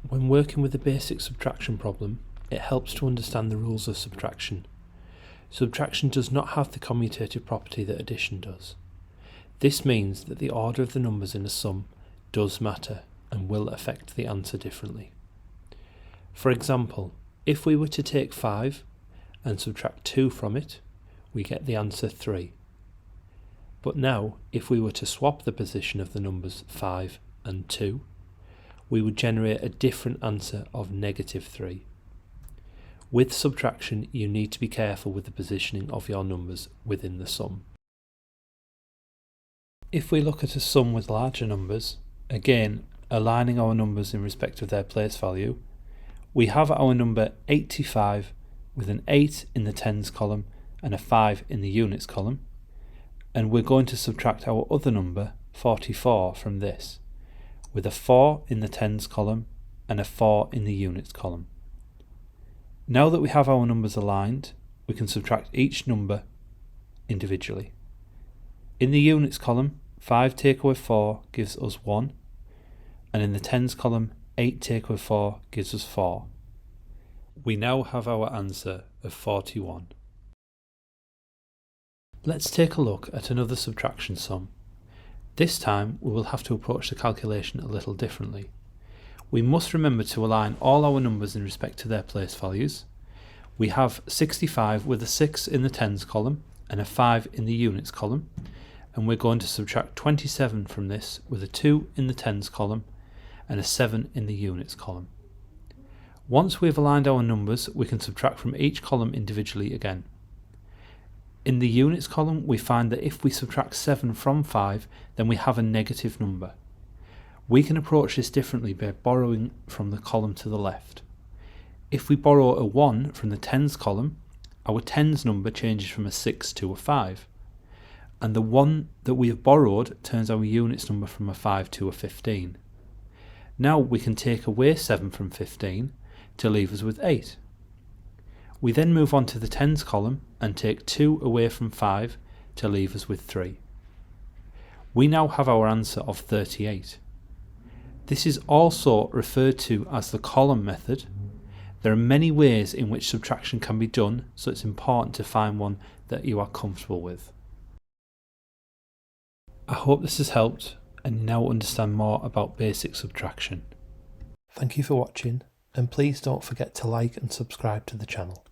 When working with a basic subtraction problem, it helps to understand the rules of subtraction. Subtraction does not have the commutative property that addition does. This means that the order of the numbers in a sum does matter and will affect the answer differently. For example, if we were to take 5 and subtract 2 from it, we get the answer 3. But now, if we were to swap the position of the numbers 5 and 2, we would generate a different answer of -3. With subtraction, you need to be careful with the positioning of your numbers within the sum. If we look at a sum with larger numbers, again aligning our numbers in respect of their place value, we have our number 85 with an 8 in the tens column and a 5 in the units column, and we're going to subtract our other number 44 from this, with a 4 in the tens column and a 4 in the units column. Now that we have our numbers aligned, we can subtract each number individually. In the units column, 5 take away 4 gives us 1, and in the tens column, 8 take away 4 gives us 4. We now have our answer of 41. Let's take a look at another subtraction sum. This time we will have to approach the calculation a little differently. We must remember to align all our numbers in respect to their place values. We have 65 with a 6 in the tens column and a 5 in the units column, and we're going to subtract 27 from this with a 2 in the tens column and a 7 in the units column. Once we've aligned our numbers, we can subtract from each column individually again. In the units column, we find that if we subtract 7 from 5, then we have a negative number. We can approach this differently by borrowing from the column to the left. If we borrow a 1 from the tens column, our tens number changes from a 6 to a 5. And the 1 that we have borrowed turns our units number from a 5 to a 15. Now we can take away 7 from 15 to leave us with 8. We then move on to the tens column and take 2 away from 5 to leave us with 3. We now have our answer of 38. This is also referred to as the column method. There are many ways in which subtraction can be done, so it's important to find one that you are comfortable with. I hope this has helped and you now understand more about basic subtraction. Thank you for watching, and please don't forget to like and subscribe to the channel.